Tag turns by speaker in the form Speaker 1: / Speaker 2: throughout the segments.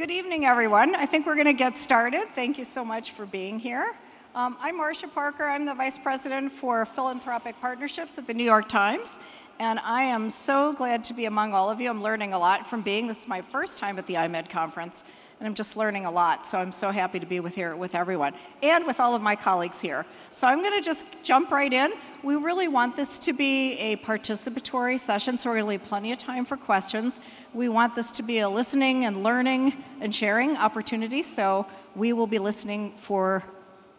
Speaker 1: Good evening, everyone. I think we're going to get started. Thank you so much for being here. I'm Marcia Parker. I'm the Vice President for Philanthropic Partnerships at the New York Times, and I am so glad to be among all of you. I'm learning a lot from being. This is my first time at the IMED conference, and I'm just learning a lot, so I'm so happy to be here with everyone, and with all of my colleagues here. So I'm going to just jump right in. We really want this to be a participatory session, so we're going to leave plenty of time for questions. We want this to be a listening and learning and sharing opportunity, so we will be listening for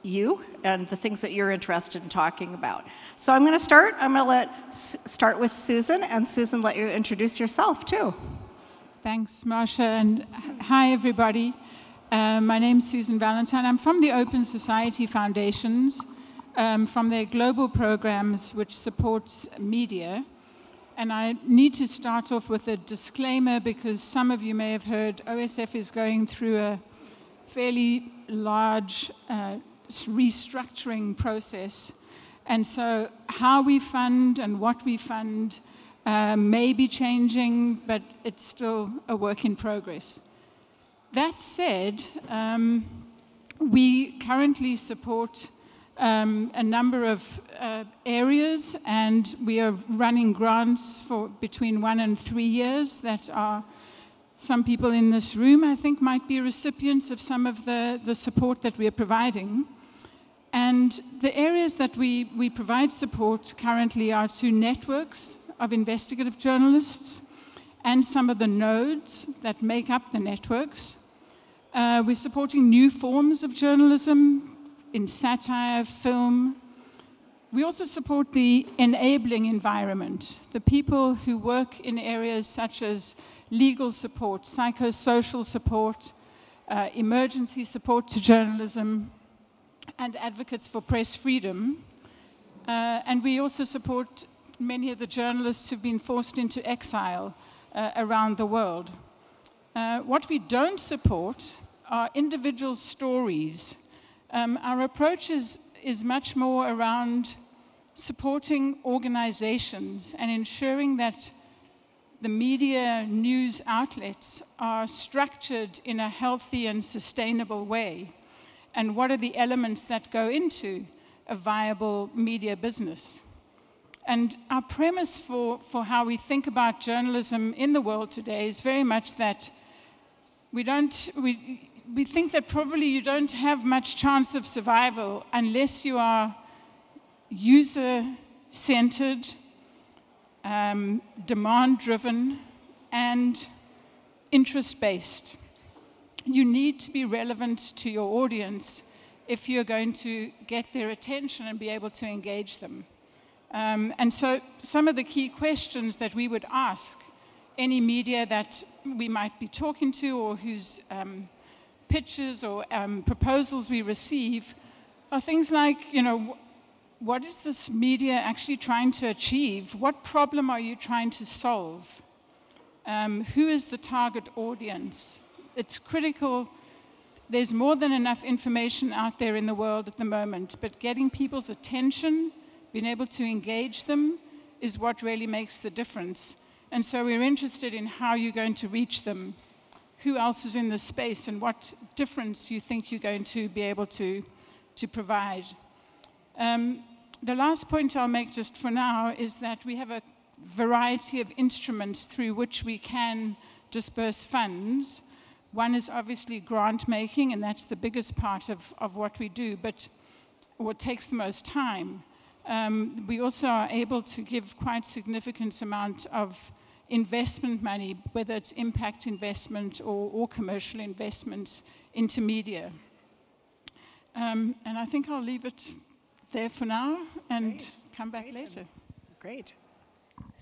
Speaker 1: you and the things that you're interested in talking about. So I'm going to start. I'm going to start with Susan, and Susan, let you introduce yourself too.
Speaker 2: Thanks, Marcia, and hi, everybody. My name's Susan Valentine. I'm from the Open Society Foundations, from their global programs which supports media. And I need to start off with a disclaimer because some of you may have heard OSF is going through a fairly large restructuring process. And so how we fund and what we fund may be changing, but it's still a work in progress. That said, we currently support a number of areas, and we are running grants for between 1 and 3 years that are, some people in this room, I think, might be recipients of some of the support that we are providing. And the areas that we provide support currently are to networks of investigative journalists and some of the nodes that make up the networks. We're supporting new forms of journalism in satire, film. We also support the enabling environment, the people who work in areas such as legal support, psychosocial support, emergency support to journalism, and advocates for press freedom. And we also support many of the journalists who've been forced into exile around the world. What we don't support are individual stories. Our approach is much more around supporting organizations and ensuring that the media news outlets are structured in a healthy and sustainable way. And what are the elements that go into a viable media business? And our premise for how we think about journalism in the world today is very much that we think that probably you don't have much chance of survival unless you are user-centered, demand-driven, and interest-based. You need to be relevant to your audience if you're going to get their attention and be able to engage them. And so some of the key questions that we would ask any media that we might be talking to or whose pitches or proposals we receive are things like, what is this media actually trying to achieve? What problem are you trying to solve? Who is the target audience? It's critical. There's more than enough information out there in the world at the moment, but getting people's attention, being able to engage them, is what really makes the difference. And so we're interested in how you're going to reach them, who else is in the space, and what difference you think you're going to be able to provide. The last point I'll make just for now is that we have a variety of instruments through which we can disperse funds. One is obviously grant making, and that's the biggest part of what we do, but what takes the most time. We also are able to give quite significant amount of investment money, whether it's impact investment or commercial investments into media. And I think I'll leave it there for now and come back later.
Speaker 1: Great.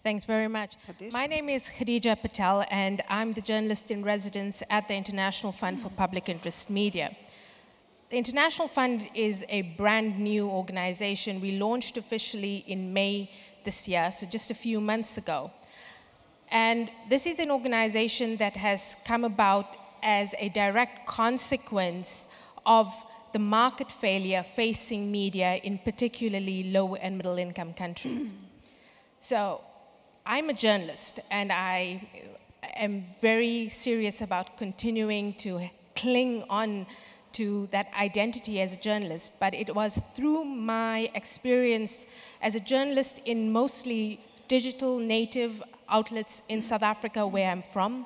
Speaker 3: Thanks very much. My name is Khadija Patel, and I'm the journalist in residence at the International Fund for Public Interest Media. The International Fund is a brand new organization. We launched officially in May this year, so just a few months ago. And this is an organization that has come about as a direct consequence of the market failure facing media in particularly low and middle income countries. So I'm a journalist, and I am very serious about continuing to cling on to that identity as a journalist, but it was through my experience as a journalist in mostly digital native outlets in South Africa, where I'm from,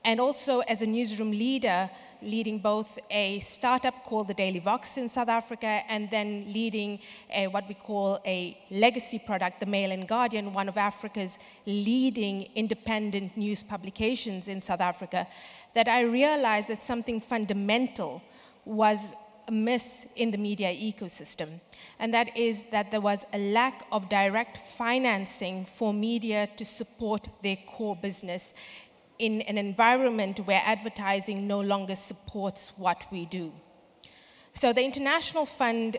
Speaker 3: and also as a newsroom leader, leading both a startup called the Daily Vox in South Africa, and then leading what we call a legacy product, the Mail and Guardian, one of Africa's leading independent news publications in South Africa, that I realized that something fundamental was amiss in the media ecosystem. And that is that there was a lack of direct financing for media to support their core business in an environment where advertising no longer supports what we do. So the International Fund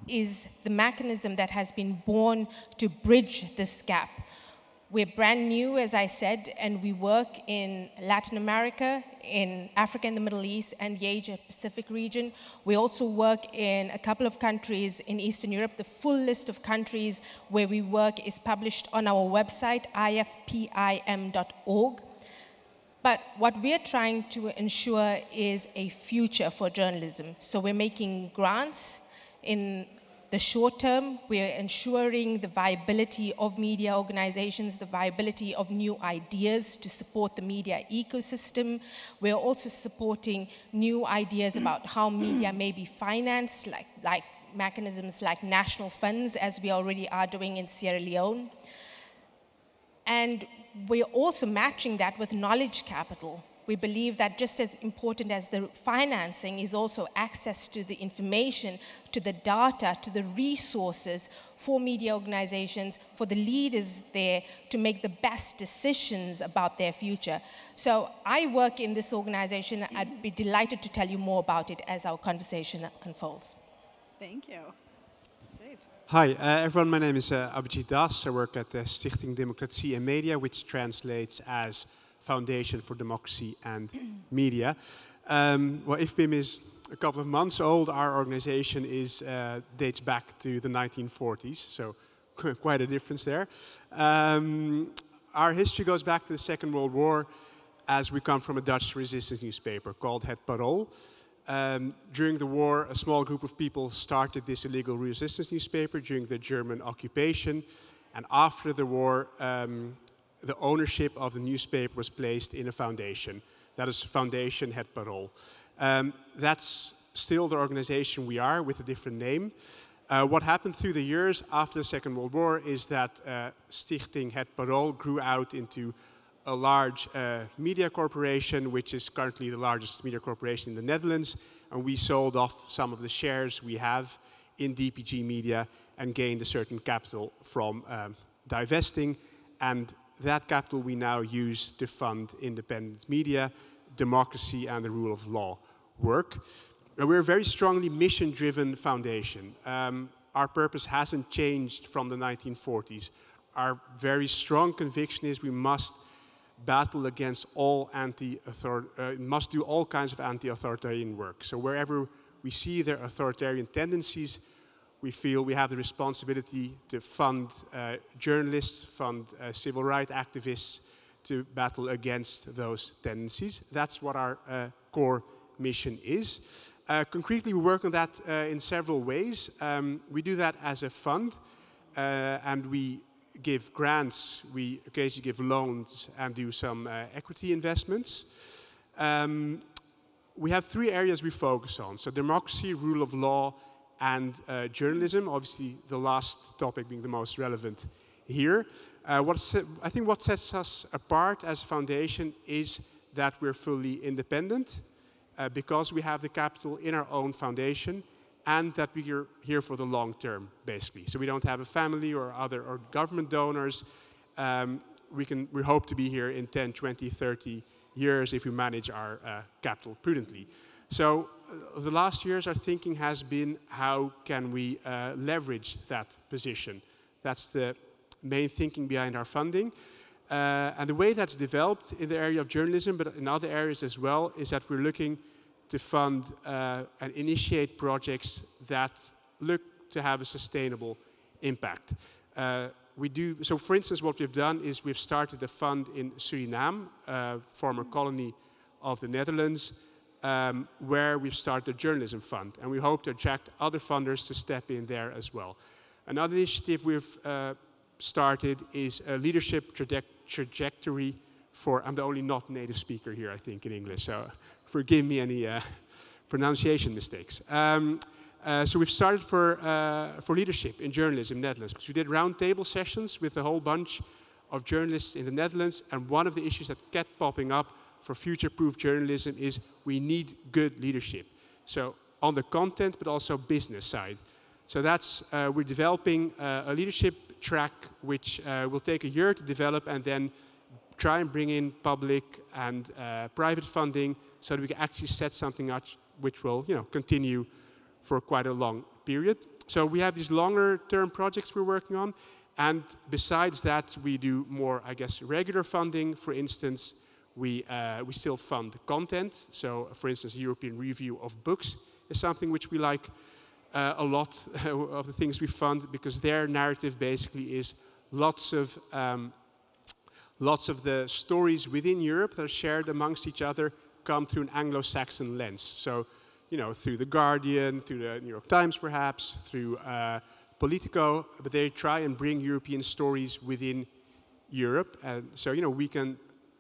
Speaker 3: is the mechanism that has been born to bridge this gap. We're brand new, as I said, and we work in Latin America, in Africa and the Middle East, and the Asia-Pacific region. We also work in a couple of countries in Eastern Europe. The full list of countries where we work is published on our website, ifpim.org. But what we're trying to ensure is a future for journalism. So we're making grants in the short term. We're ensuring the viability of media organizations, the viability of new ideas to support the media ecosystem. We're also supporting new ideas about how media may be financed, like mechanisms like national funds, as we already are doing in Sierra Leone. And we're also matching that with knowledge capital. We believe that just as important as the financing is also access to the information, to the data, to the resources for media organizations, for the leaders there to make the best decisions about their future. So I work in this organization. I'd be delighted to tell you more about it as our conversation unfolds.
Speaker 1: Thank you.
Speaker 4: Hi, everyone. My name is Abhijit. I work at Stichting, Democratie and Media, which translates as Foundation for Democracy and Media. Well, IFPIM is a couple of months old. Our organization dates back to the 1940s, so quite a difference there. Our history goes back to the Second World War, as we come from a Dutch resistance newspaper called Het Parool. During the war, a small group of people started this illegal resistance newspaper during the German occupation, and after the war, the ownership of the newspaper was placed in a foundation. That is Foundation Het Parool. That's still the organization we are, with a different name. What happened through the years after the Second World War is that Stichting Het Parool grew out into a large media corporation, which is currently the largest media corporation in the Netherlands, and we sold off some of the shares we have in DPG Media and gained a certain capital from divesting, and that capital we now use to fund independent media, democracy, and the rule of law work. And we're a very strongly mission-driven foundation. Our purpose hasn't changed from the 1940s. Our very strong conviction is we must battle against all must do all kinds of anti-authoritarian work. So wherever we see their authoritarian tendencies, we feel we have the responsibility to fund journalists, fund civil rights activists to battle against those tendencies. That's what our core mission is. Concretely, we work on that in several ways. We do that as a fund, and we give grants, we occasionally give loans, and do some equity investments. We have three areas we focus on. So democracy, rule of law, and journalism, obviously the last topic being the most relevant here. I think what sets us apart as a foundation is that we're fully independent because we have the capital in our own foundation, and that we are here for the long term, basically. So we don't have a family or government donors. We hope to be here in 10, 20, 30 years if we manage our capital prudently. So the last years, our thinking has been, how can we leverage that position? That's the main thinking behind our funding. And the way that's developed in the area of journalism, but in other areas as well, is that we're looking to fund and initiate projects that look to have a sustainable impact. we do, so for instance, what we've done is we've started a fund in Suriname, former colony of the Netherlands, where we've started a journalism fund, and we hope to attract other funders to step in there as well. Another initiative we've started is a leadership trajectory for, I'm the only not native speaker here, I think, in English, so forgive me any pronunciation mistakes. So we've started for leadership in journalism in the Netherlands, because we did roundtable sessions with a whole bunch of journalists in the Netherlands, and one of the issues that kept popping up for future-proof journalism is we need good leadership. So on the content, but also business side. So that's, we're developing a leadership track which will take a year to develop, and then try and bring in public and private funding so that we can actually set something up which will, continue for quite a long period. So we have these longer term projects we're working on, and besides that we do more, I guess, regular funding. For instance, we still fund content. So for instance, a European review of books is something which we like a lot of the things we fund, because their narrative basically is lots of the stories within Europe that are shared amongst each other come through an Anglo-Saxon lens. So, through The Guardian, through the New York Times perhaps, through Politico, but they try and bring European stories within Europe. And so, we can,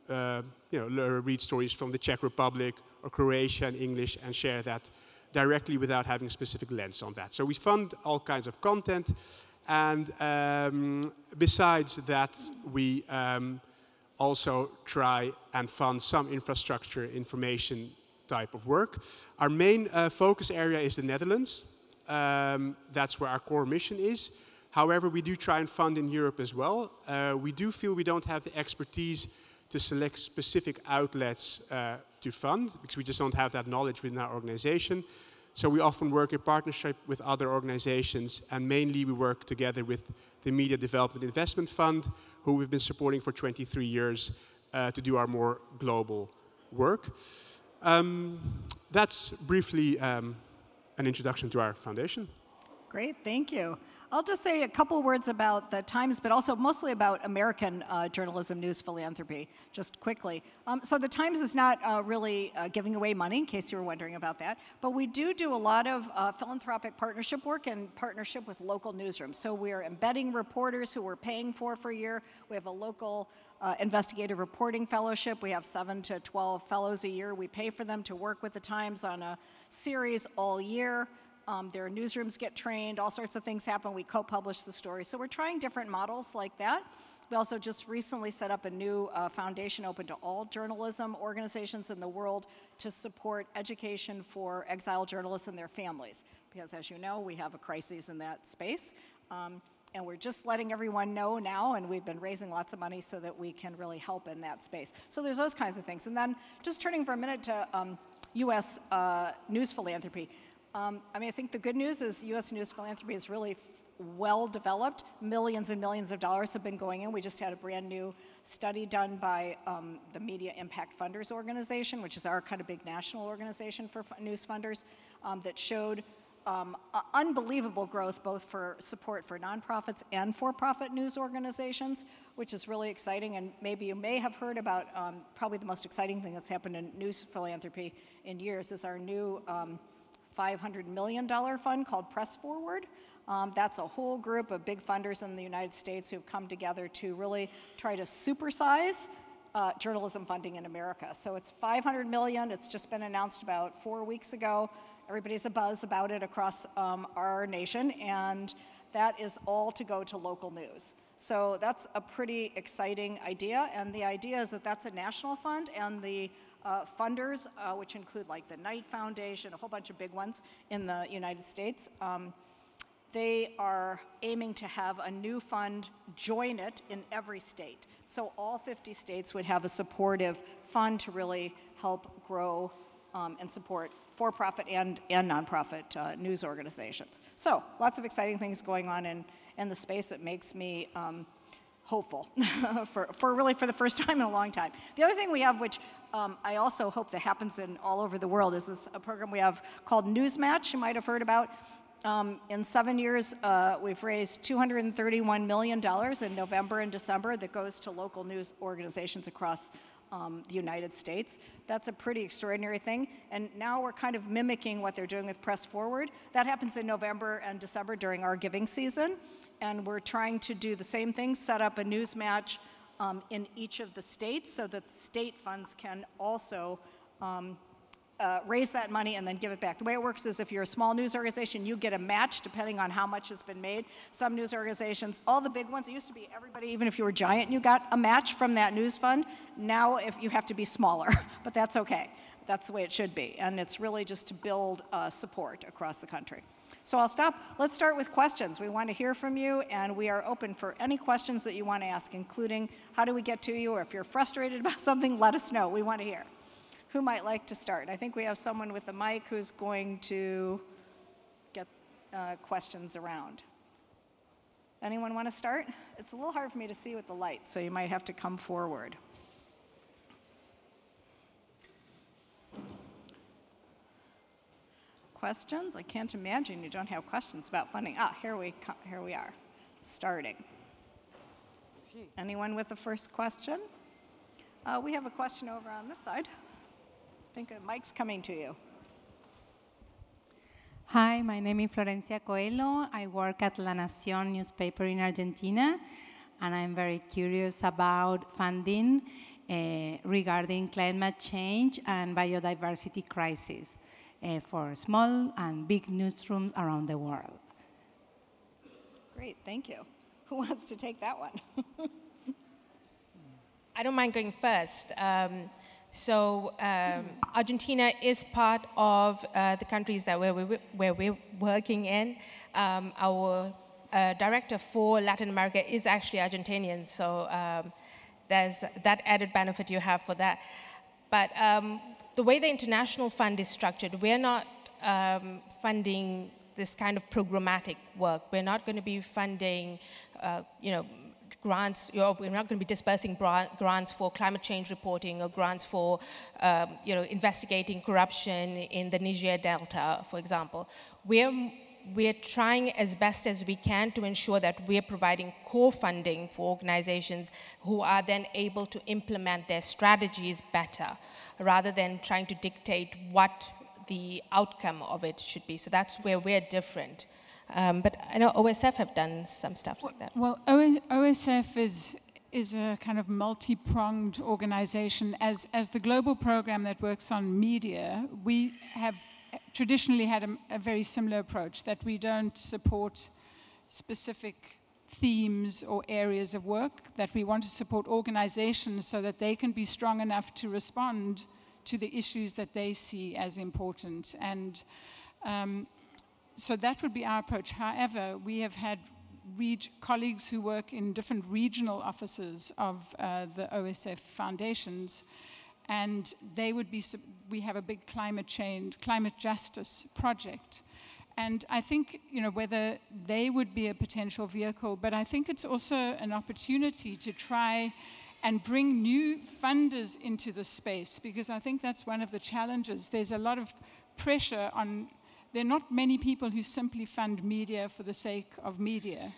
Speaker 4: read stories from the Czech Republic or Croatia in English and share that directly without having a specific lens on that. So we fund all kinds of content. And besides that, we also try and fund some infrastructure, information type of work. Our main focus area is the Netherlands. That's where our core mission is. However, we do try and fund in Europe as well. We do feel we don't have the expertise to select specific outlets to fund, because we just don't have that knowledge within our organization. So we often work in partnership with other organizations, and mainly we work together with the Media Development Investment Fund, who we've been supporting for 23 years to do our more global work. That's briefly an introduction to our foundation.
Speaker 1: Great, thank you. I'll just say a couple words about the Times, but also mostly about American journalism news philanthropy, just quickly. So the Times is not really giving away money, in case you were wondering about that, but we do a lot of philanthropic partnership work in partnership with local newsrooms. So we're embedding reporters who we're paying for a year. We have a local investigative reporting fellowship. We have 7 to 12 fellows a year. We pay for them to work with the Times on a series all year. Their newsrooms get trained, all sorts of things happen. We co-publish the story. So we're trying different models like that. We also just recently set up a new foundation open to all journalism organizations in the world to support education for exiled journalists and their families. Because as you know, we have a crisis in that space. And we're just letting everyone know now, and we've been raising lots of money so that we can really help in that space. So there's those kinds of things. And then just turning for a minute to U.S. news philanthropy. I think the good news is U.S. news philanthropy is really well developed. Millions and millions of dollars have been going in. We just had a brand new study done by the Media Impact Funders organization, which is our kind of big national organization for news funders, that showed unbelievable growth both for support for nonprofits and for-profit news organizations, which is really exciting. And maybe you may have heard about probably the most exciting thing that's happened in news philanthropy in years is our new $500 million fund called Press Forward. That's a whole group of big funders in the United States who've come together to really try to supersize journalism funding in America. So it's $500 million. It's just been announced about 4 weeks ago. Everybody's abuzz about it across our nation, and that is all to go to local news. So that's a pretty exciting idea, and the idea is that that's a national fund, and the funders, which include like the Knight Foundation, a whole bunch of big ones in the United States, they are aiming to have a new fund join it in every state. So all 50 states would have a supportive fund to really help grow and support for-profit and nonprofit news organizations. So lots of exciting things going on in the space that makes me hopeful for the first time in a long time. The other thing we have, which I also hope that happens in all over the world, is a program we have called Newsmatch, you might have heard about. In 7 years, we've raised $231 million in November and December that goes to local news organizations across the United States. That's a pretty extraordinary thing. And now we're kind of mimicking what they're doing with Press Forward. That happens in November and December during our giving season. And we're trying to do the same thing, set up a news match in each of the states so that state funds can also raise that money and then give it back. The way it works is if you're a small news organization, you get a match depending on how much has been made. Some news organizations, all the big ones, it used to be everybody, even if you were giant, you got a match from that news fund. Now if you have to be smaller, but that's okay. That's the way it should be. And it's really just to build support across the country. So I'll stop. Let's start with questions. We want to hear from you, and we are open for any questions that you want to ask, including how do we get to you, or if you're frustrated about something, let us know. We want to hear. Who might like to start? I think we have someone with a mic who's going to get questions around. Anyone want to start? It's a little hard for me to see with the light, so you might have to come forward. Questions? I can't imagine you don't have questions about funding. Here we are, starting. Anyone with the first question? We have a question over on this side. I think a mic's coming to you.
Speaker 5: Hi, my name is Florencia Coelho. I work at La Nación newspaper in Argentina, and I'm very curious about funding regarding climate change and biodiversity crisis for small and big newsrooms around the world.
Speaker 1: Great, thank you. Who wants to take that one?
Speaker 3: I don't mind going first. Argentina is part of the countries that where we're working in. Our director for Latin America is actually Argentinian, so there's that added benefit you have for that. But the way the international fund is structured, we're not funding this kind of programmatic work. We're not going to be funding, grants. We're not going to be dispersing grants for climate change reporting or grants for, investigating corruption in the Niger Delta, for example. We're trying as best as we can to ensure that we're providing core funding for organizations who are then able to implement their strategies better, rather than trying to dictate what the outcome of it should be. So that's where we're different. But I know OSF have done some stuff like that.
Speaker 2: Well, OSF is a kind of multi-pronged organization. As the global program that works on media, we have traditionally had a very similar approach, that we don't support specific themes or areas of work, that we want to support organizations so that they can be strong enough to respond to the issues that they see as important. And so that would be our approach. However, we have had colleagues who work in different regional offices of the OSF foundations, and we have a big climate justice project. And I think, whether they would be a potential vehicle, but I think it's also an opportunity to try and bring new funders into the space, because I think that's one of the challenges. There's a lot of pressure on. There are not many people who simply fund media for the sake of media.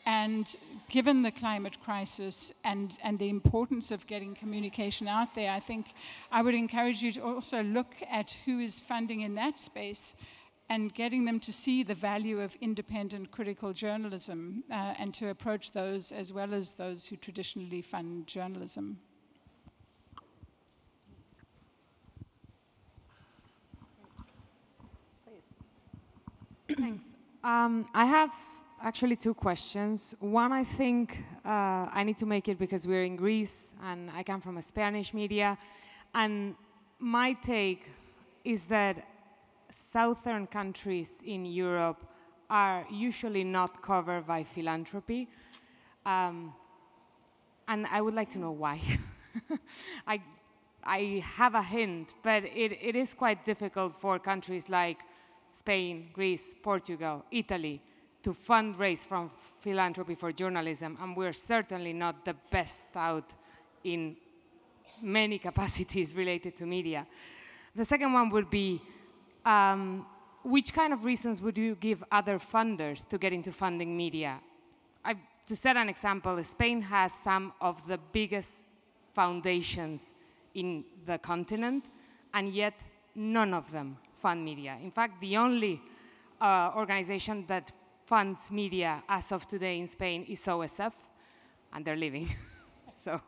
Speaker 2: And given the climate crisis and the importance of getting communication out there, I think I would encourage you to also look at who is funding in that space and getting them to see the value of independent critical journalism and to approach those as well as those who traditionally fund journalism.
Speaker 6: Thanks. I have actually two questions. One, I think I need to make it because we're in Greece and I come from a Spanish media. And my take is that southern countries in Europe are usually not covered by philanthropy. And I would like to know why. I have a hint, but it is quite difficult for countries like Spain, Greece, Portugal, Italy, to fundraise from philanthropy for journalism, and we're certainly not the best out in many capacities related to media. The second one would be, which kind of reasons would you give other funders to get into funding media? To set an example, Spain has some of the biggest foundations in the continent, and yet none of them fund media. In fact, the only organization that funds media as of today in Spain is OSF, and they're leaving. So.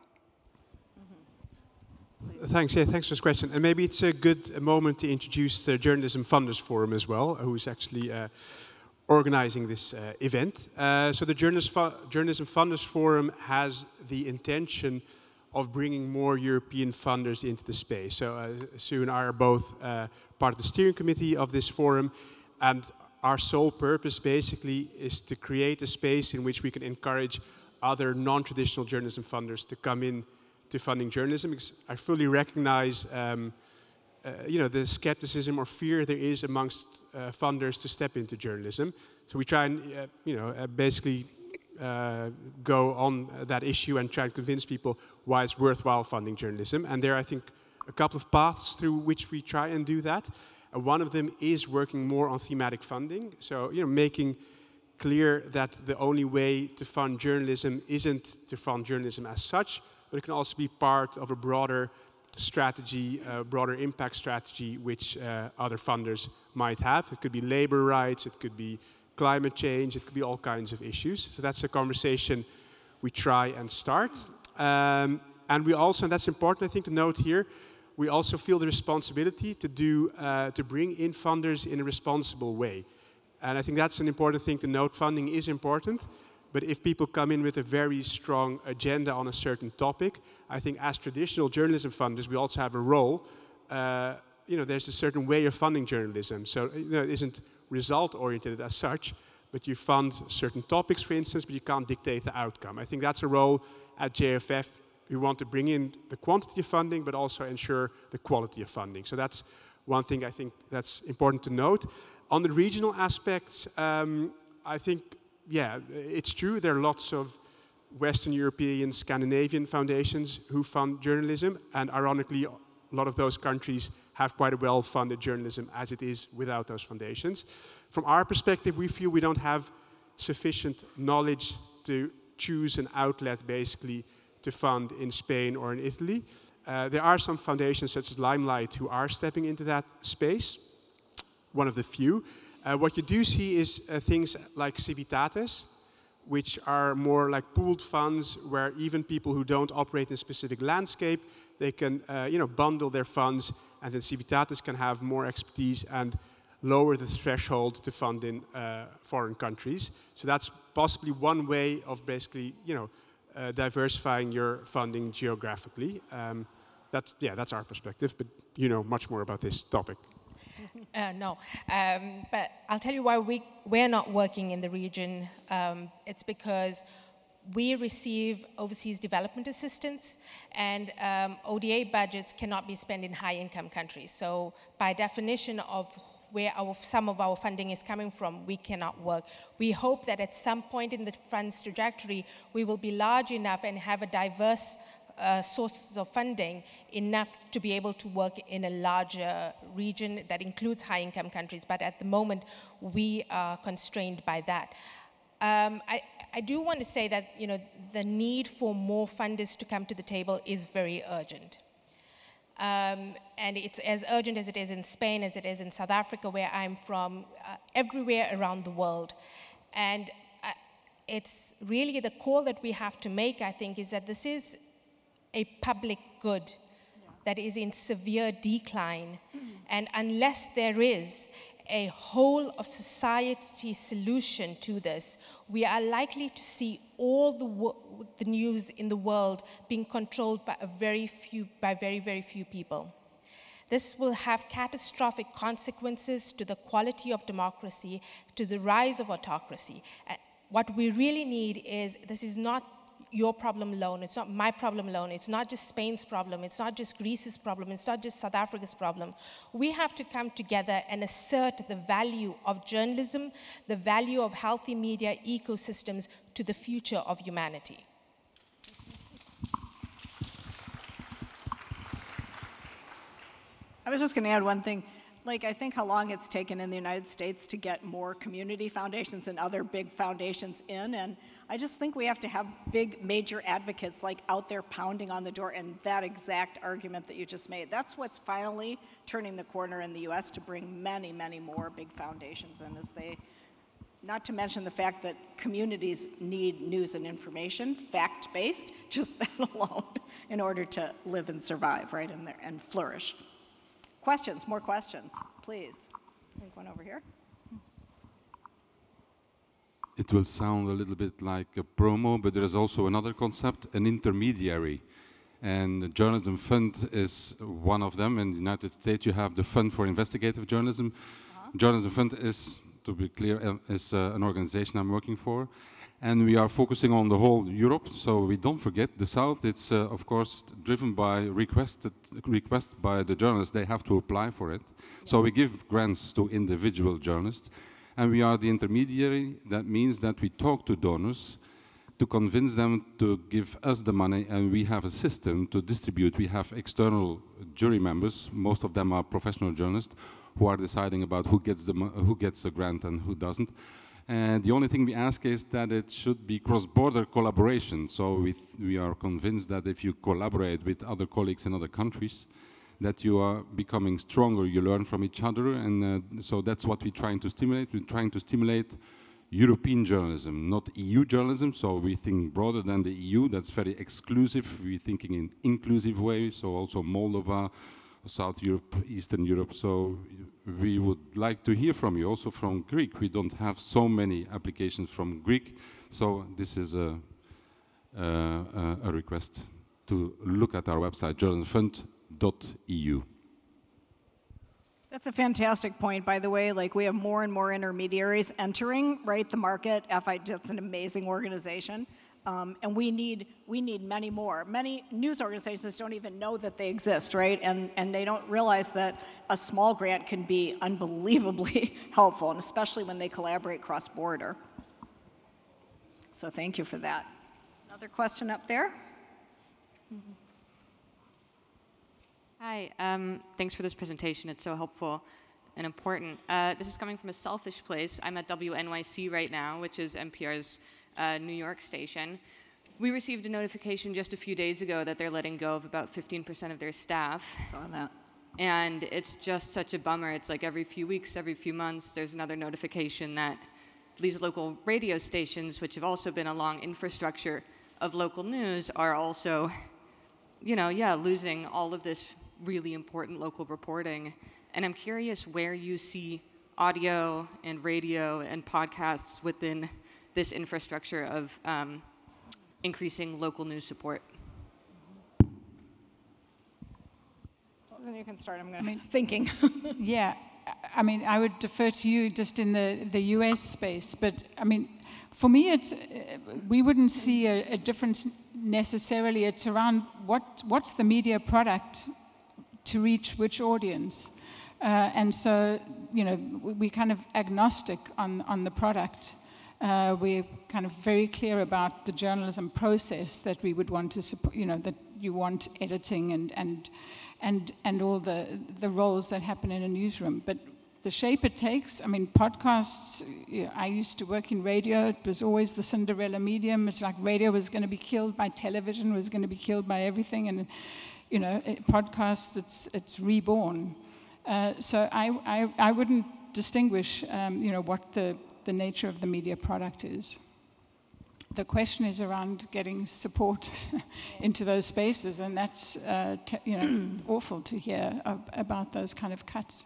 Speaker 4: Thanks. Yeah, thanks for this question. And maybe it's a good moment to introduce the Journalism Funders Forum as well, who's actually organizing this event. So the Journalism Funders Forum has the intention of bringing more European funders into the space. So Sue and I are both part of the steering committee of this forum, and our sole purpose basically is to create a space in which we can encourage other non-traditional journalism funders to come in to funding journalism, because I fully recognize the skepticism or fear there is amongst funders to step into journalism. So we try and basically go on that issue and try and convince people why it's worthwhile funding journalism. And there are, I think, a couple of paths through which we try and do that. And one of them is working more on thematic funding. So making clear that the only way to fund journalism isn't to fund journalism as such, but it can also be part of a broader strategy, broader impact strategy, which other funders might have. It could be labor rights, it could be climate change, it could be all kinds of issues. So that's a conversation we try and start. And we also, and that's important I think to note here, we also feel the responsibility to bring in funders in a responsible way. And I think that's an important thing to note. Funding is important. But if people come in with a very strong agenda on a certain topic, I think as traditional journalism funders, we also have a role. There's a certain way of funding journalism. So it isn't result-oriented as such, but you fund certain topics, for instance, but you can't dictate the outcome. I think that's a role at JFF. We want to bring in the quantity of funding, but also ensure the quality of funding. So that's one thing I think that's important to note. On the regional aspects, I think, yeah, it's true. There are lots of Western European, Scandinavian foundations who fund journalism, and ironically, a lot of those countries have quite a well-funded journalism as it is without those foundations. From our perspective, we feel we don't have sufficient knowledge to choose an outlet basically to fund in Spain or in Italy. There are some foundations such as Limelight who are stepping into that space, one of the few. What you do see is things like Civitates, which are more like pooled funds where even people who don't operate in a specific landscape, they can bundle their funds, and then Civitates can have more expertise and lower the threshold to fund in foreign countries. So that's possibly one way of basically diversifying your funding geographically. That's our perspective, but you know much more about this topic.
Speaker 3: No, but I'll tell you why we're not working in the region. It's because we receive overseas development assistance, and ODA budgets cannot be spent in high-income countries. So by definition of where some of our funding is coming from, we cannot work. We hope that at some point in the fund's trajectory, we will be large enough and have a diverse sources of funding enough to be able to work in a larger region that includes high-income countries. But at the moment, we are constrained by that. I do want to say that the need for more funders to come to the table is very urgent. And it's as urgent as it is in Spain, as it is in South Africa, where I'm from, everywhere around the world. And it's really the call that we have to make, I think, is that this is a public good that is in severe decline. And unless there is a whole of society solution to this, we are likely to see all the news in the world being controlled by very, very few people. This will have catastrophic consequences to the quality of democracy, to the rise of autocracy. What we really need is, this is not your problem alone, it's not my problem alone, it's not just Spain's problem, it's not just Greece's problem, it's not just South Africa's problem. We have to come together and assert the value of journalism, the value of healthy media ecosystems to the future of humanity.
Speaker 1: I was just going to add one thing. like, I think how long it's taken in the United States to get more community foundations and other big foundations in, and I just think we have to have big, major advocates like out there pounding on the door, and that exact argument that you just made, that's what's finally turning the corner in the US to bring many, many more big foundations in, as they, not to mention the fact that communities need news and information, fact-based, just that alone, in order to live and survive, right, and flourish. Questions, more questions, please. I think one over here.
Speaker 7: It will sound a little bit like a promo, but there is also another concept, an intermediary. And the Journalism Fund is one of them. In the United States, you have the Fund for Investigative Journalism. Journalism Fund is, to be clear, is an organization I'm working for. And we are focusing on the whole Europe, so we don't forget the South. It's, of course, driven by requests by the journalists. They have to apply for it. So we give grants to individual journalists. And we are the intermediary. That means that we talk to donors to convince them to give us the money, and we have a system to distribute. We have external jury members. Most of them are professional journalists who are deciding about who gets a grant and who doesn't. And the only thing we ask is that it should be cross-border collaboration. So we are convinced that if you collaborate with other colleagues in other countries, that you are becoming stronger, you learn from each other, and so that's what we're trying to stimulate. We're trying to stimulate European journalism, not EU journalism, so we think broader than the EU. That's very exclusive. We're thinking in inclusive way, so also Moldova, South Europe, Eastern Europe. So we would like to hear from you, also from Greek. We don't have so many applications from Greek, so this is a request to look at our website, journalismfund.eu.
Speaker 1: That's a fantastic point, by the way. Like, we have more and more intermediaries entering, right, the market. It's an amazing organization. And we need many more. Many news organizations don't even know that they exist, right? And they don't realize that a small grant can be unbelievably helpful, and especially when they collaborate cross-border. So thank you for that. Another question up there?
Speaker 8: Mm-hmm. Hi, thanks for this presentation. It's so helpful and important. This is coming from a selfish place. I'm at WNYC right now, which is NPR's New York station. We received a notification just a few days ago that they're letting go of about 15% of their staff.
Speaker 1: I saw that.
Speaker 8: And it's just such a bummer. It's like every few weeks, every few months, there's another notification that these local radio stations, which have also been a long infrastructure of local news, are also, losing all of this really important local reporting. And I'm curious where you see audio and radio and podcasts within this infrastructure of increasing local news support.
Speaker 1: Susan, you can start. Thinking.
Speaker 2: Yeah, I mean, I would defer to you just in the US space, but I mean, for me, we wouldn't see a difference necessarily. It's around what's the media product to reach which audience. And so, we're kind of agnostic on the product. We're kind of very clear about the journalism process that we would want to support, that you want editing and all the roles that happen in a newsroom. But the shape it takes, I mean, podcasts, I used to work in radio. It was always the Cinderella medium. It's like radio was going to be killed by television, was going to be killed by everything. And, podcasts, it's reborn. So I wouldn't distinguish, what the nature of the media product is. The question is around getting support into those spaces, and that's awful to hear about those kind of cuts.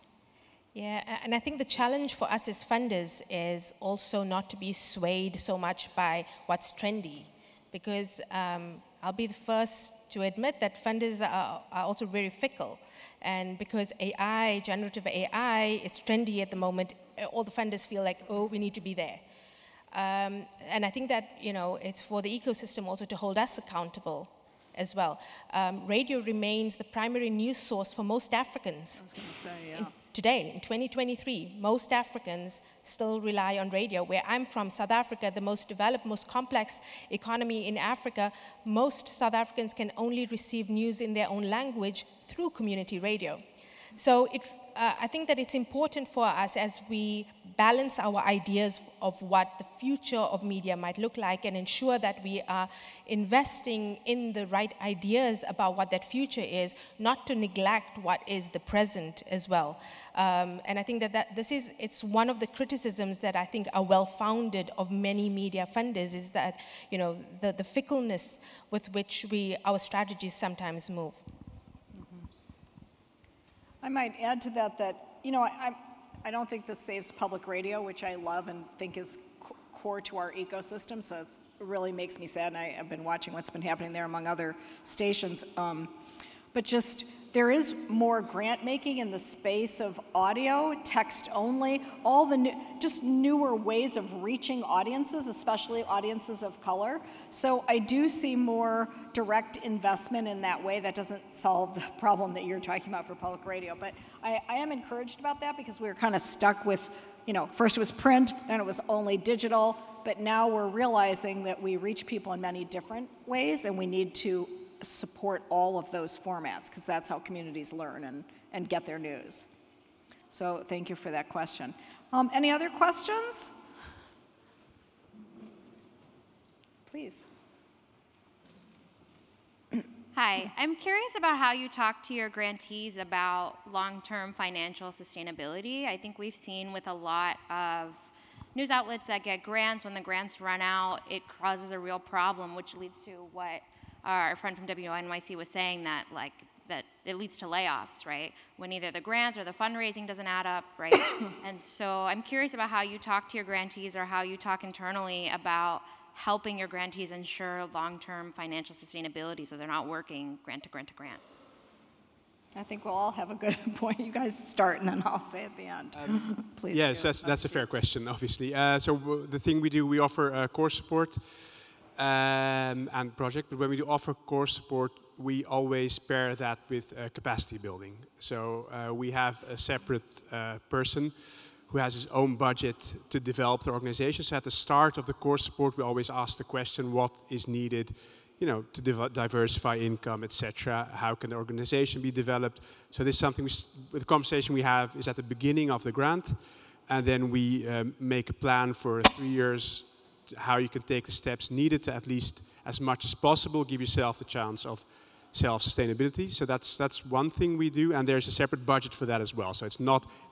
Speaker 3: Yeah, and I think the challenge for us as funders is also not to be swayed so much by what's trendy, because I'll be the first to admit that funders are also very fickle. And because AI, generative AI, it's trendy at the moment, all the funders feel like, oh, we need to be there. And I think that, it's for the ecosystem also to hold us accountable as well. Radio remains the primary news source for most Africans.
Speaker 1: I was going to say, yeah.
Speaker 3: Today, in 2023, most Africans still rely on radio. Where I'm from, South Africa, the most developed, most complex economy in Africa, most South Africans can only receive news in their own language through community radio. So I think that it's important for us as we balance our ideas of what the future of media might look like and ensure that we are investing in the right ideas about what that future is, not to neglect what is the present as well. And I think that it's one of the criticisms that I think are well-founded of many media funders, is that, you know, the fickleness with which our strategies sometimes move.
Speaker 1: I might add to that, you know, I don't think this saves public radio, which I love and think is core to our ecosystem, so it really makes me sad, and I've been watching what's been happening there among other stations. But just, there is more grant making in the space of audio, text only, all the just newer ways of reaching audiences, especially audiences of color. So I do see more direct investment in that way. That doesn't solve the problem that you're talking about for public radio, but I am encouraged about that, because we were kind of stuck with, you know, first it was print, then it was only digital, but now we're realizing that we reach people in many different ways, and we need to support all of those formats, because that's how communities learn and get their news. So thank you for that question. Any other questions? Please.
Speaker 9: Hi, I'm curious about how you talk to your grantees about long-term financial sustainability. I think we've seen with a lot of news outlets that get grants, when the grants run out, it causes a real problem, which leads to what our friend from WNYC was saying, that it leads to layoffs, right? When either the grants or the fundraising doesn't add up, right? And so I'm curious about how you talk to your grantees, or how you talk internally about helping your grantees ensure long-term financial sustainability, so they're not working grant to grant to grant.
Speaker 1: I think we'll all have a good point. You guys start, and then I'll say at the end. Please.
Speaker 4: Yes, that's a fair question, obviously. So the thing we do, we offer course support and project, but when we do offer course support, we always pair that with capacity building. So we have a separate person who has his own budget to develop the organization. So at the start of the course support, we always ask the question, what is needed, you know, to diversify income, etc. How can the organization be developed? So this is something, the conversation we have is at the beginning of the grant, and then we make a plan for 3 years, how you can take the steps needed to, at least as much as possible, give yourself the chance of self-sustainability. So that's one thing we do, and there's a separate budget for that as well. So it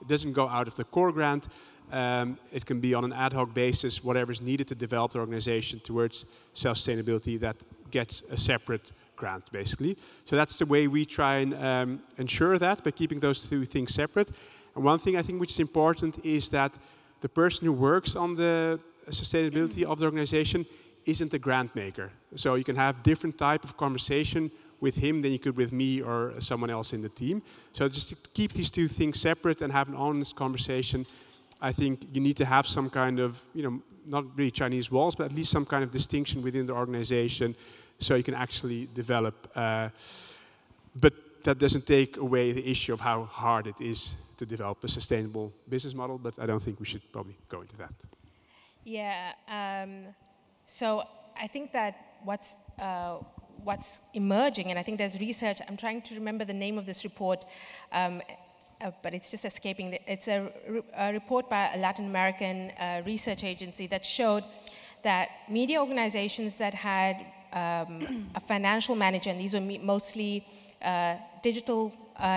Speaker 4: doesn't go out of the core grant. It can be on an ad hoc basis, whatever is needed to develop the organization towards self-sustainability, that gets a separate grant, basically. So that's the way we try and ensure that, by keeping those two things separate. And one thing I think which is important is that the person who works on the sustainability of the organization isn't a grant maker. So you can have different type of conversation with him than you could with me or someone else in the team. So just to keep these two things separate and have an honest conversation, I think you need to have some kind of, you know, not really Chinese walls, but at least some kind of distinction within the organization, so you can actually develop. But that doesn't take away the issue of how hard it is to develop a sustainable business model, but I don't think we should probably go into that.
Speaker 3: Yeah, so I think that what's emerging, and I think there's research, I'm trying to remember the name of this report, but it's just escaping. It's a report by a Latin American research agency that showed that media organizations that had a financial manager, and these were mostly digital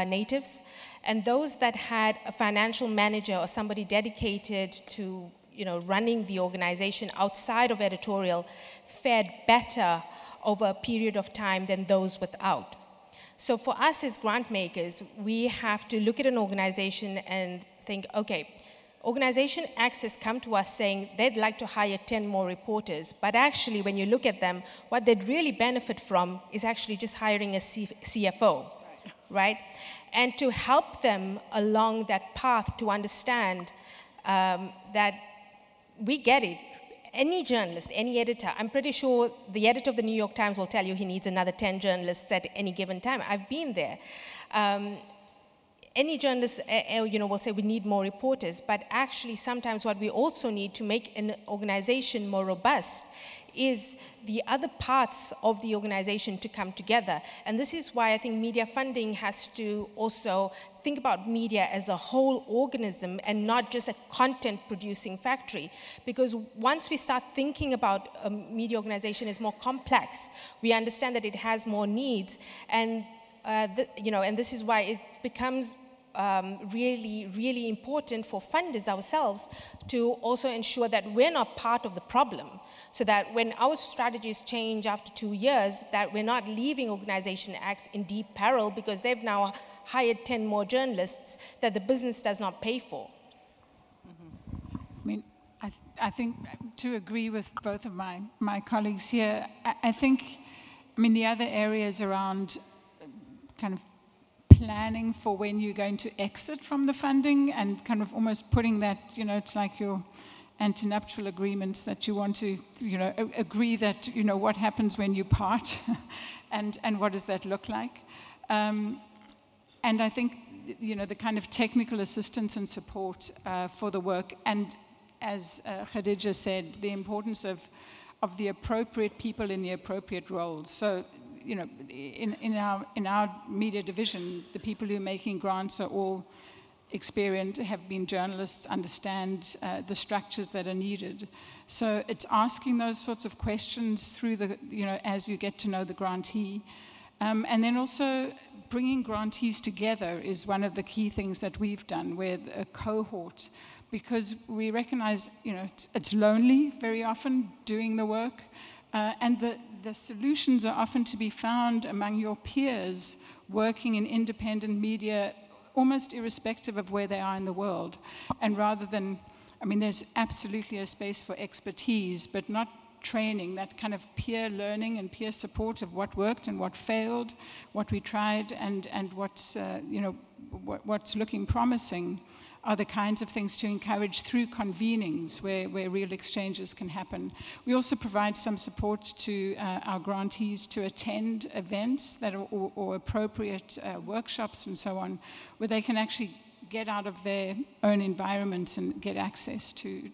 Speaker 3: natives, and those that had a financial manager or somebody dedicated to, you know, running the organization outside of editorial, fared better over a period of time than those without. So for us as grant makers, we have to look at an organization and think, okay, organization X has come to us saying they'd like to hire 10 more reporters, but actually when you look at them, what they'd really benefit from is actually just hiring a CFO, right? And to help them along that path to understand that we get it. Any journalist, any editor, I'm pretty sure the editor of the New York Times will tell you he needs another 10 journalists at any given time. I've been there. any journalist, will say we need more reporters, but actually sometimes what we also need to make an organization more robust is the other parts of the organization to come together. And this is why I think media funding has to also think about media as a whole organism and not just a content producing factory. Because once we start thinking about a media organization as more complex, we understand that it has more needs. And, and this is why it becomes really, really important for funders ourselves to also ensure that we're not part of the problem, so that when our strategies change after 2 years, that we're not leaving Organization X in deep peril because they've now hired 10 more journalists that the business does not pay for.
Speaker 2: I mean, I think to agree with both of my colleagues here, I think, the other areas around kind of planning for when you're going to exit from the funding and kind of almost putting that, it's like your antenuptial agreements that you want to, agree that, what happens when you part and what does that look like. And I think, the kind of technical assistance and support for the work. And as Khadija said, the importance of the appropriate people in the appropriate roles. So, in our media division, the people who are making grants are all experienced, have been journalists, understand the structures that are needed. So it's asking those sorts of questions through the, as you get to know the grantee. And then also bringing grantees together is one of the key things that we've done with a cohort, because we recognize, it's lonely very often doing the work. And the solutions are often to be found among your peers working in independent media, almost irrespective of where they are in the world. And rather than, there's absolutely a space for expertise, but not training, that kind of peer learning and peer support of what worked and what failed, what we tried, and what's, what's looking promising are the kinds of things to encourage through convenings where real exchanges can happen. We also provide some support to our grantees to attend events that are, or appropriate workshops and so on, where they can actually get out of their own environment and get access to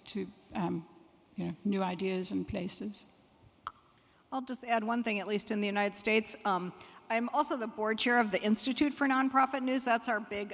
Speaker 2: new ideas and places.
Speaker 1: I'll just add one thing, at least in the United States. I'm also the board chair of the Institute for Nonprofit News. That's our big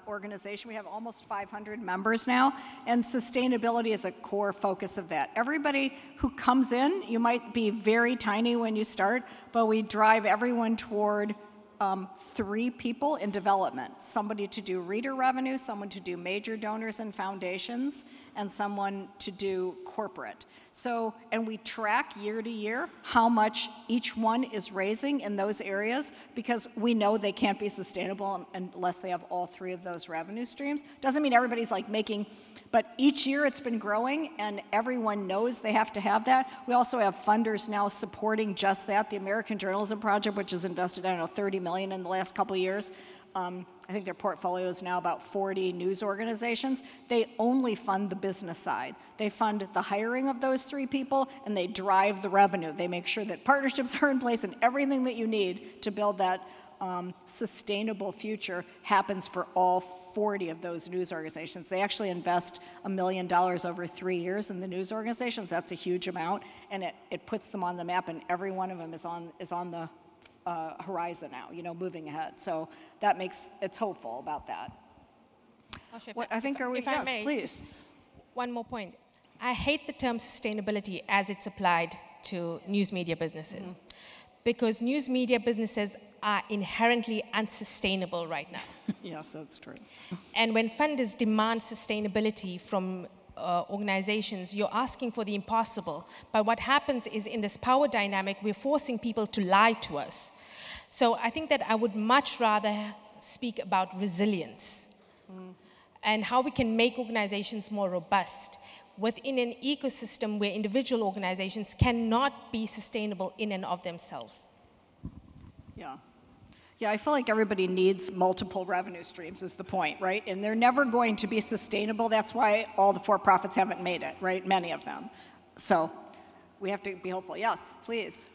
Speaker 1: organization. We have almost 500 members now, and sustainability is a core focus of that. Everybody who comes in, you might be very tiny when you start, but we drive everyone toward 3 people in development. Somebody to do reader revenue, someone to do major donors and foundations, and someone to do corporate. So, and we track year to year how much each one is raising in those areas, because we know they can't be sustainable unless they have all 3 of those revenue streams. Doesn't mean everybody's like making, but each year it's been growing and everyone knows they have to have that. We also have funders now supporting just that. The American Journalism Project, which has invested, I don't know, 30 million in the last couple of years. I think their portfolio is now about 40 news organizations. They only fund the business side. They fund the hiring of those 3 people, and they drive the revenue. They make sure that partnerships are in place and everything that you need to build that sustainable future happens for all 40 of those news organizations. They actually invest $1 million over 3 years in the news organizations. That's a huge amount, and it puts them on the map, and every one of them is on the horizon now, moving ahead. So that makes, it's hopeful about that. I think, are we, yes,
Speaker 3: may,
Speaker 1: please.
Speaker 3: One more point. I hate the term sustainability as it's applied to news media businesses, because news media businesses are inherently unsustainable right now.
Speaker 1: Yes, that's true.
Speaker 3: And when funders demand sustainability from organizations, you're asking for the impossible. But what happens is, in this power dynamic, we're forcing people to lie to us. So I think that I would much rather speak about resilience and how we can make organizations more robust within an ecosystem where individual organizations cannot be sustainable in and of themselves.
Speaker 1: Yeah. Yeah, I feel like everybody needs multiple revenue streams is the point, right? And they're never going to be sustainable. That's why all the for-profits haven't made it, right? Many of them. So we have to be hopeful. Yes, please.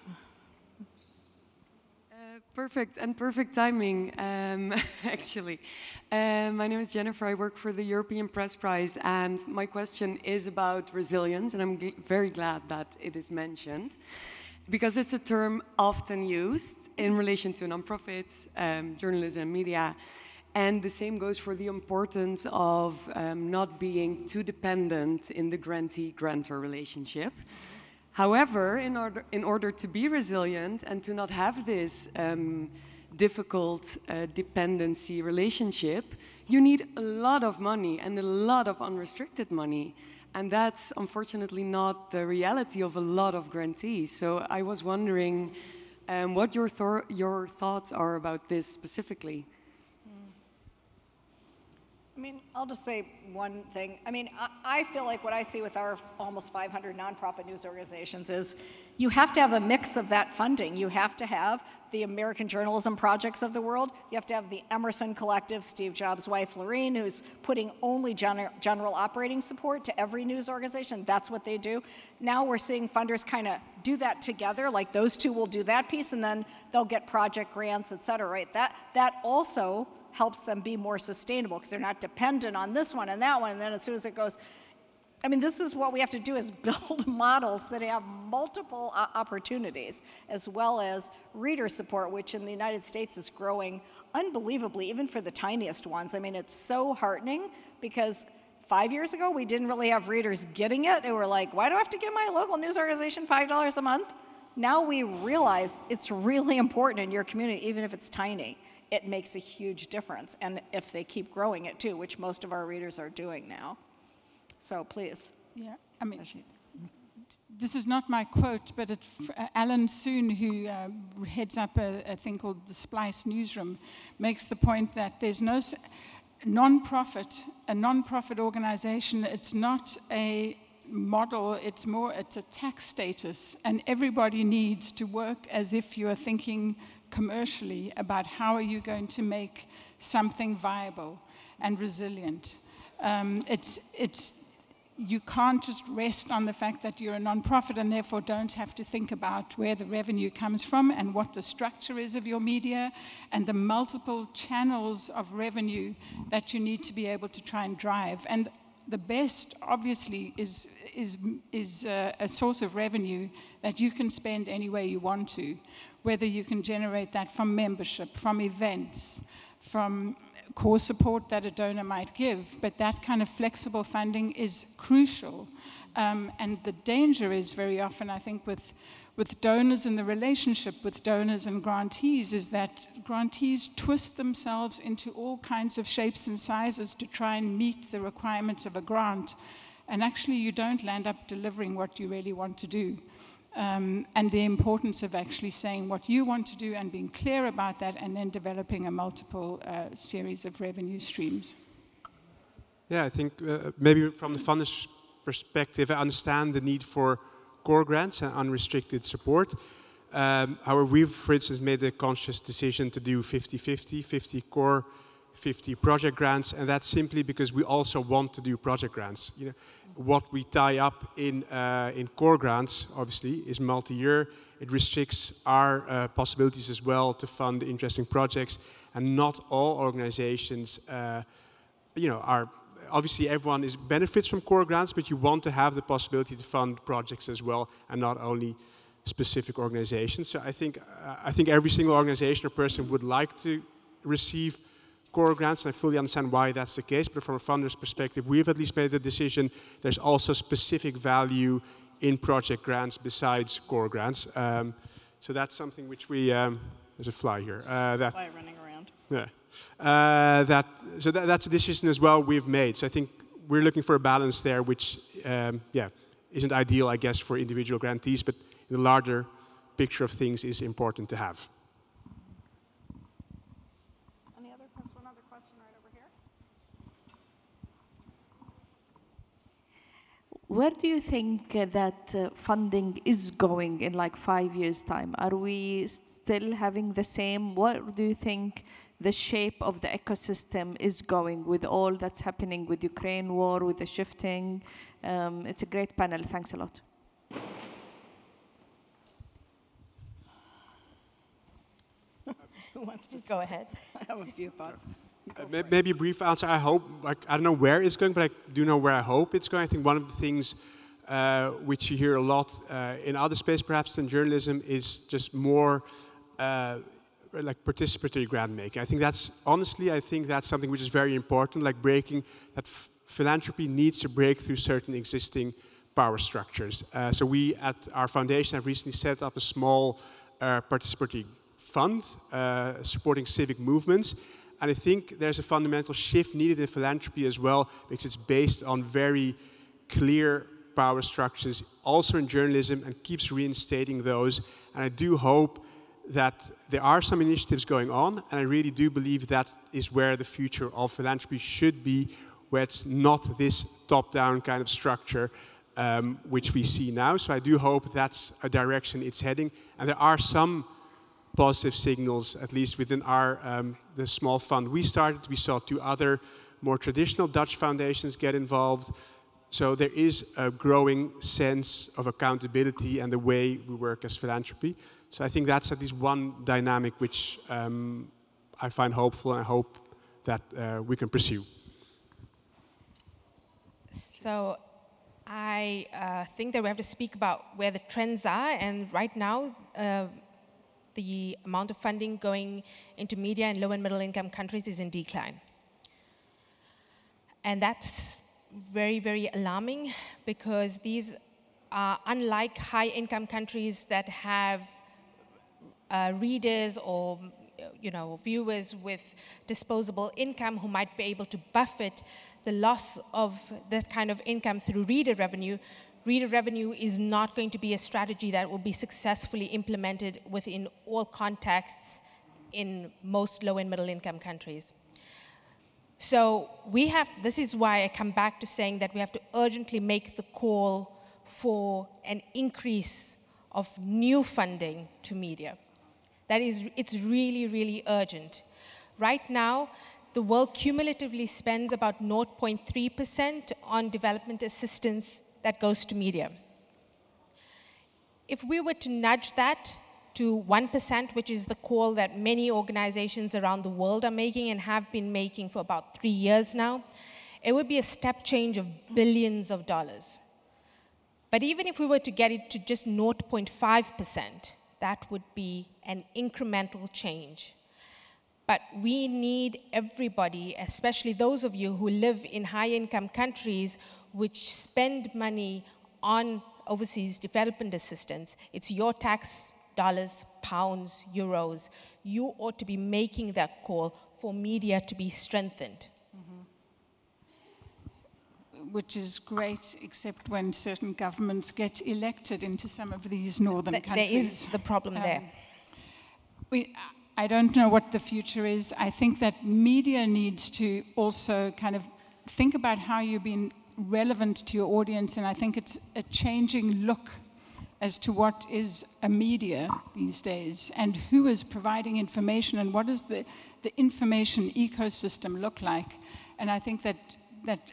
Speaker 10: Perfect, and perfect timing, actually. My name is Jennifer, I work for the European Press Prize, and my question is about resilience, and I'm very glad that it is mentioned, because it's a term often used in relation to nonprofits, journalism, and media, and the same goes for the importance of not being too dependent in the grantee-grantor relationship. However, in order to be resilient and to not have this difficult dependency relationship, you need a lot of money and a lot of unrestricted money. And that's unfortunately not the reality of a lot of grantees. So I was wondering what your thoughts are about this specifically.
Speaker 1: I mean, I'll just say one thing. I mean, I feel like what I see with our almost 500 nonprofit news organizations is you have to have a mix of that funding. You have to have the American Journalism Projects of the world. You have to have the Emerson Collective, Steve Jobs' wife, Lorene, who's putting only general operating support to every news organization. That's what they do. Now we're seeing funders kind of do that together, like those two will do that piece, and then they'll get project grants, et cetera, right? That also helps them be more sustainable because they're not dependent on this one and that one, and then as soon as it goes, I mean, this is what we have to do is build models that have multiple opportunities, as well as reader support, which in the United States is growing unbelievably, even for the tiniest ones. I mean, it's so heartening because 5 years ago, we didn't really have readers getting it. They were like, why do I have to give my local news organization $5 a month? Now we realize it's really important in your community, even if it's tiny. It makes a huge difference, and if they keep growing it too, which most of our readers are doing now. So please.
Speaker 2: Yeah, I mean, this is not my quote, but Alan Soon, who heads up a thing called the Splice Newsroom, makes the point that there's no a non-profit organization, it's not a model, it's a tax status, and everybody needs to work as if you are thinking commercially about how are you going to make something viable and resilient. You can't just rest on the fact that you're a nonprofit and therefore don't have to think about where the revenue comes from and what the structure is of your media and the multiple channels of revenue that you need to be able to try and drive. And the best, obviously, is a source of revenue that you can spend any way you want to, whether you can generate that from membership, from events, from core support that a donor might give, but that kind of flexible funding is crucial. And the danger is very often, I think, with donors and the relationship with donors and grantees is that grantees twist themselves into all kinds of shapes and sizes to try and meet the requirements of a grant. And actually, you don't land up delivering what you really want to do. And the importance of actually saying what you want to do and being clear about that and then developing a multiple series of revenue streams.
Speaker 4: Yeah, I think maybe from the funder's perspective, I understand the need for core grants and unrestricted support. However, we've, for instance, made a conscious decision to do 50-50, 50 core, 50 project grants, and that's simply because we also want to do project grants. You know, what we tie up in core grants, obviously, is multi-year. It restricts our possibilities as well to fund interesting projects, and not all organizations, are obviously everyone benefits from core grants, but you want to have the possibility to fund projects as well, and not only specific organizations. So I think every single organization or person would like to receive core grants, and I fully understand why that's the case, but from a funder's perspective, we've at least made the decision there's also specific value in project grants besides core grants. So that's something which we, there's a fly here.
Speaker 1: Fly running around.
Speaker 4: Yeah. That's a decision as well we've made. So I think we're looking for a balance there, which, isn't ideal, I guess, for individual grantees, but in the larger picture of things is important to have.
Speaker 11: Where do you think that funding is going in like 5 years' time? Are we still having the same? What do you think the shape of the ecosystem is going with all that's happening with Ukraine war, with the shifting? It's a great panel. Thanks a lot.
Speaker 1: wants to
Speaker 3: go ahead?
Speaker 1: I have a few thoughts.
Speaker 4: Maybe a brief answer. I hope, like, I don't know where it's going, but I do know where I hope it's going. I think one of the things which you hear a lot in other space, perhaps than journalism, is just more like participatory grant making. I think that's, honestly, I think that's something which is very important, like breaking, that philanthropy needs to break through certain existing power structures. So we at our foundation have recently set up a small participatory fund supporting civic movements. And I think there's a fundamental shift needed in philanthropy as well, because it's based on very clear power structures, also in journalism, and keeps reinstating those. And I do hope that there are some initiatives going on, and I really do believe that is where the future of philanthropy should be, where it's not this top-down kind of structure which we see now. So I do hope that's a direction it's heading. And there are some positive signals, at least within our the small fund we started. We saw 2 other more traditional Dutch foundations get involved. So there is a growing sense of accountability and the way we work as philanthropy. So I think that's at least one dynamic which I find hopeful, and I hope that we can pursue.
Speaker 3: So I think that we have to speak about where the trends are, and right now the amount of funding going into media in low and middle income countries is in decline. And that's very, very alarming, because these are unlike high income countries that have readers or viewers with disposable income who might be able to buffet the loss of that kind of income through reader revenue. Reader revenue is not going to be a strategy that will be successfully implemented within all contexts in most low and middle income countries. So this is why I come back to saying that we have to urgently make the call for an increase of new funding to media. It's really, really urgent. Right now, the world cumulatively spends about 0.3% on development assistance that goes to media. If we were to nudge that to 1%, which is the call that many organizations around the world are making and have been making for about 3 years now, it would be a step change of billions of dollars. But even if we were to get it to just 0.5%, that would be an incremental change. But we need everybody, especially those of you who live in high-income countries which spend money on overseas development assistance. It's your tax dollars, pounds, euros. You ought to be making that call for media to be strengthened.
Speaker 2: Which is great, except when certain governments get elected into some of these northern countries.
Speaker 3: There is the problem there.
Speaker 2: I don't know what the future is. I think that media needs to also kind of think about how you've been relevant to your audience, and I think it's a changing look as to what is a media these days, and who is providing information, and what does the information ecosystem look like. And I think that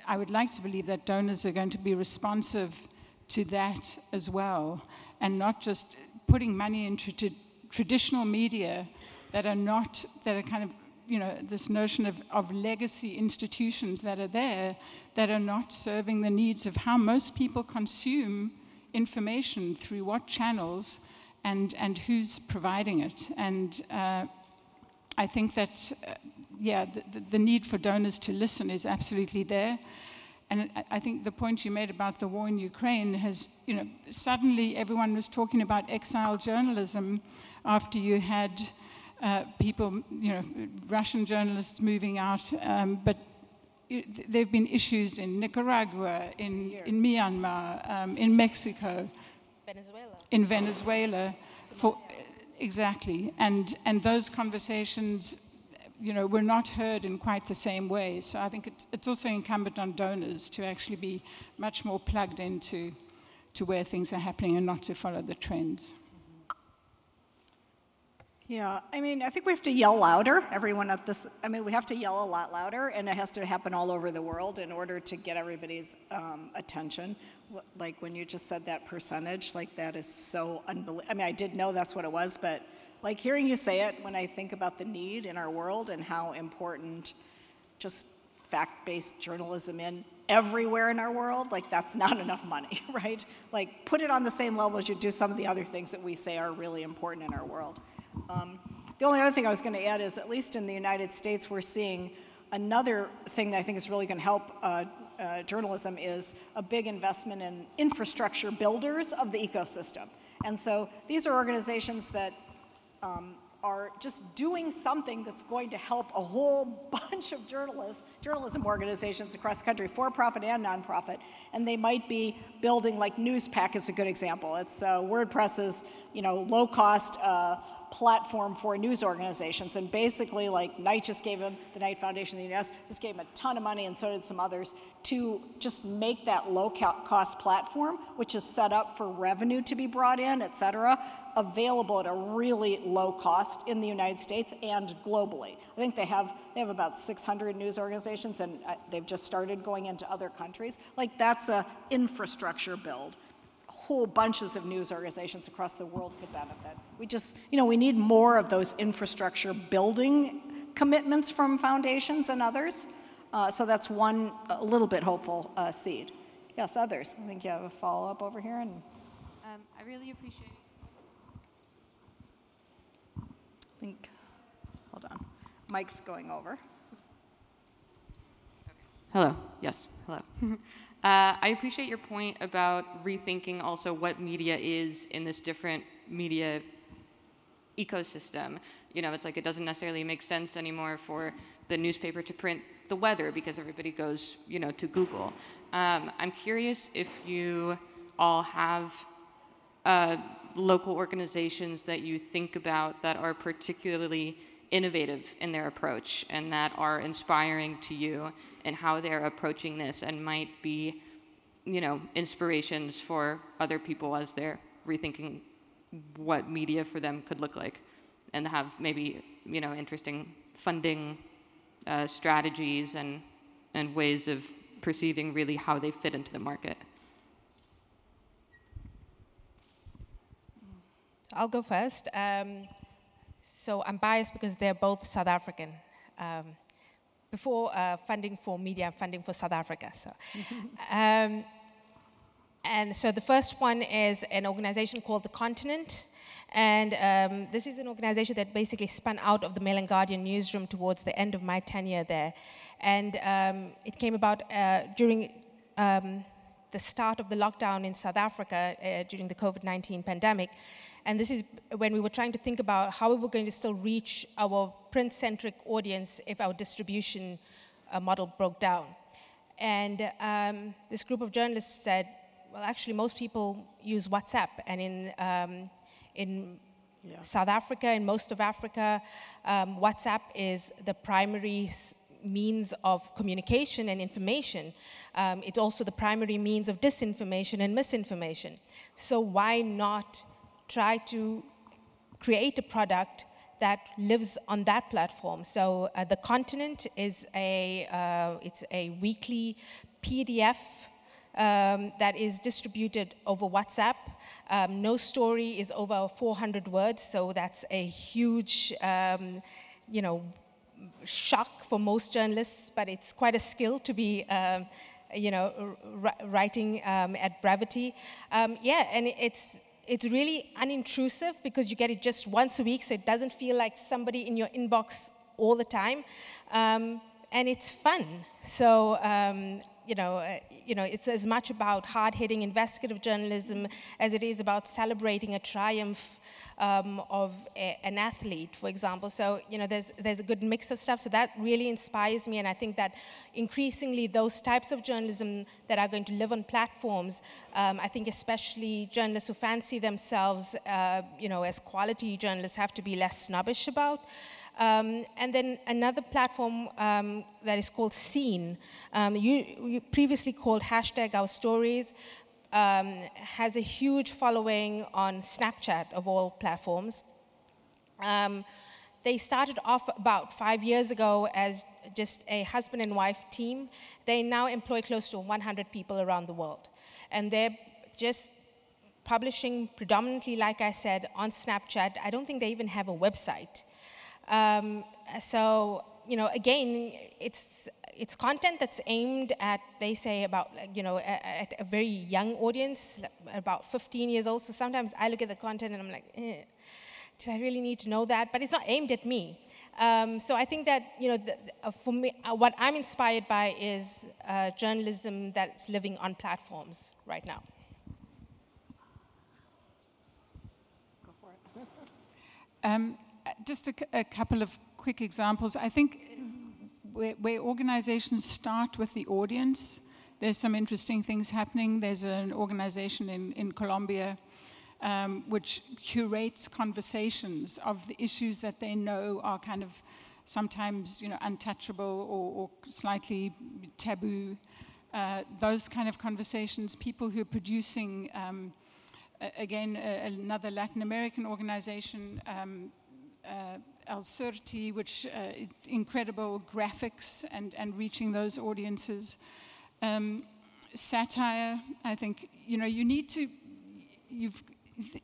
Speaker 2: I would like to believe that donors are going to be responsive to that as well, and not just putting money into traditional media that are kind of, this notion of legacy institutions that are there, that are not serving the needs of how most people consume information, through what channels, and who's providing it. And I think that, the need for donors to listen is absolutely there. And I think the point you made about the war in Ukraine has, suddenly everyone was talking about exile journalism after you had people, Russian journalists moving out, but there have been issues in Nicaragua, in Myanmar, in Mexico, in Venezuela, exactly, and those conversations, were not heard in quite the same way. So I think it's also incumbent on donors to actually be much more plugged into where things are happening and not to follow the trends.
Speaker 1: Yeah, I think we have to yell louder. Everyone at this, we have to yell a lot louder, and it has to happen all over the world in order to get everybody's attention. Like when you just said that percentage, like that is so unbelievable. I did know that's what it was, but like hearing you say it when I think about the need in our world and how important just fact-based journalism everywhere in our world, like that's not enough money, right? Like put it on the same level as you do some of the other things that we say are really important in our world. The only other thing I was going to add is, at least in the United States, we're seeing another thing that I think is really going to help journalism is a big investment in infrastructure builders of the ecosystem. And so these are organizations that are just doing something that's going to help a whole bunch of journalism organizations across the country, for-profit and nonprofit. And they might be building, like Newspack is a good example. It's WordPress's, low-cost platform for news organizations, and basically, like Knight just gave him, the Knight Foundation in the US just gave him a ton of money, and so did some others, to just make that low-cost platform, which is set up for revenue to be brought in, et cetera, available at a really low cost in the United States and globally. I think they have about 600 news organizations, and they've just started going into other countries. Like that's a infrastructure build. Whole bunches of news organizations across the world could benefit. We just, we need more of those infrastructure building commitments from foundations and others. So that's one a little bit hopeful seed. Yes, others. I think you have a follow-up over here. And
Speaker 12: I really appreciate
Speaker 1: hold on. Mike's going over.
Speaker 8: Hello. Yes. Hello. I appreciate your point about rethinking also what media is in this different media ecosystem. It's like it doesn't necessarily make sense anymore for the newspaper to print the weather because everybody goes, to Google. I'm curious if you all have local organizations that you think about that are particularly innovative in their approach and that are inspiring to you and how they're approaching this and might be, inspirations for other people as they're rethinking what media for them could look like, and have maybe, interesting funding strategies and ways of perceiving really how they fit into the market.
Speaker 3: I'll go first. So I'm biased because they're both South African. Before funding for media, I'm funding for South Africa. So. And so the first one is an organization called The Continent. And this is an organization that basically spun out of the Mail and Guardian newsroom towards the end of my tenure there. And it came about during the start of the lockdown in South Africa during the COVID-19 pandemic. And this is when we were trying to think about how we were going to still reach our print-centric audience if our distribution model broke down. And this group of journalists said, well, actually, most people use WhatsApp. And in South Africa, in most of Africa, WhatsApp is the primary means of communication and information. It's also the primary means of disinformation and misinformation. So why not try to create a product that lives on that platform? So The Continent is it's a weekly PDF that is distributed over WhatsApp. No story is over 400 words, so that's a huge, shock for most journalists, but it's quite a skill to be, writing at brevity. And it's really unintrusive because you get it just once a week, so it doesn't feel like somebody in your inbox all the time. And it's fun. So, it's as much about hard-hitting investigative journalism as it is about celebrating a triumph of an athlete, for example. So, there's a good mix of stuff. So that really inspires me, and I think that increasingly those types of journalism that are going to live on platforms, I think especially journalists who fancy themselves, as quality journalists have to be less snobbish about. And then another platform that is called Scene, you previously called #OurStories, has a huge following on Snapchat of all platforms. They started off about 5 years ago as just a husband and wife team. They now employ close to 100 people around the world. And they're just publishing predominantly, like I said, on Snapchat. I don't think they even have a website. So, you know, again, it's content that's aimed at, they say, about, you know, at a very young audience, about 15 years old. So sometimes I look at the content and I'm like, did I really need to know that? But it's not aimed at me. So I think that, you know, for me, what I'm inspired by is journalism that's living on platforms right now.
Speaker 1: Go for it.
Speaker 2: Just a couple of quick examples. I think where organizations start with the audience, there's some interesting things happening. There's an organization in Colombia which curates conversations of the issues that they know are kind of sometimes, you know, untouchable or slightly taboo. Those kind of conversations, people who are producing, again, another Latin American organization, El Surti, which incredible graphics and reaching those audiences. Satire, I think, you know, you need to,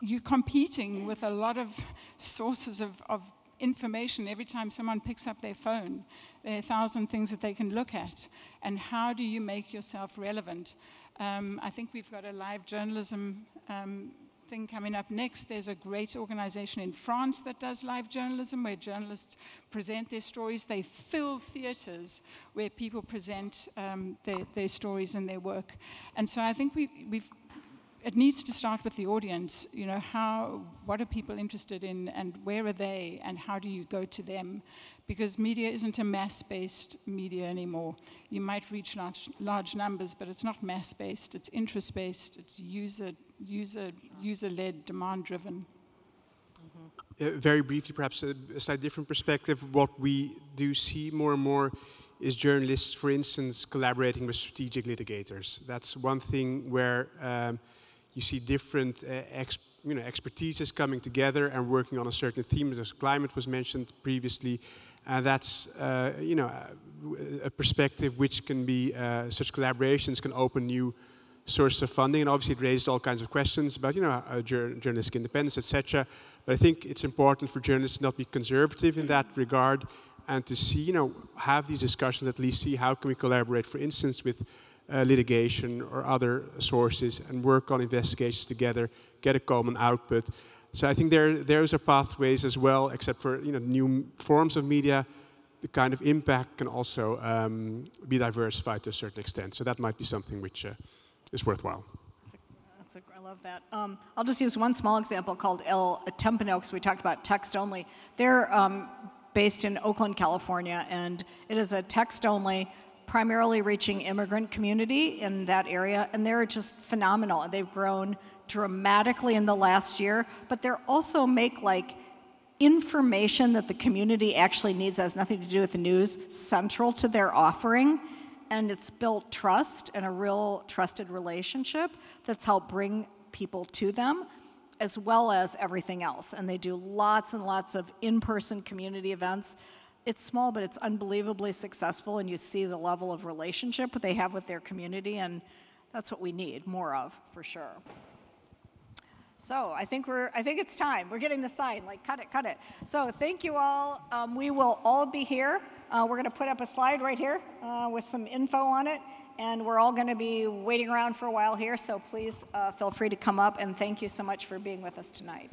Speaker 2: you're competing with a lot of sources of information. Every time someone picks up their phone, there are 1,000 things that they can look at. And how do you make yourself relevant? I think we've got a live journalism thing coming up next. There's a great organization in France that does live journalism where journalists present their stories. They fill theaters where people present their stories and their work. And so I think it needs to start with the audience. You know, what are people interested in and where are they and how do you go to them? Because media isn't a mass-based media anymore. You might reach large numbers, but it's not mass-based, it's interest-based, it's user-led, demand-driven.
Speaker 4: Very briefly, perhaps a slightly different perspective. What we do see more and more is journalists, for instance, collaborating with strategic litigators. That's one thing where you see different expertises coming together and working on a certain theme. As climate was mentioned previously. That's a perspective which can be, such collaborations can open new sources of funding, and obviously it raises all kinds of questions about, journalistic independence, etc. But I think it's important for journalists to not be conservative in that regard, and to see, have these discussions, at least see how can we collaborate, for instance, with litigation or other sources, and work on investigations together, get a common output. So I think there's are pathways as well, except for new forms of media. The kind of impact can also be diversified to a certain extent. So that might be something which is worthwhile.
Speaker 1: I love that. I'll just use one small example called El Tempano, because we talked about text only. They're based in Oakland, California, and it is a text only, primarily reaching immigrant community in that area, and they're just phenomenal. And they've grown dramatically in the last year, but they're also make information that the community actually needs, has nothing to do with the news, central to their offering. And it's built trust and a real trusted relationship that's helped bring people to them, as well as everything else. And they do lots and lots of in-person community events. It's small, but it's unbelievably successful, and you see the level of relationship they have with their community, and that's what we need more of, for sure. So I think it's time. We're getting the sign, cut it. So thank you all. We will all be here. We're going to put up a slide right here with some info on it, and we're all going to be waiting around for a while here, so please feel free to come up, and thank you so much for being with us tonight.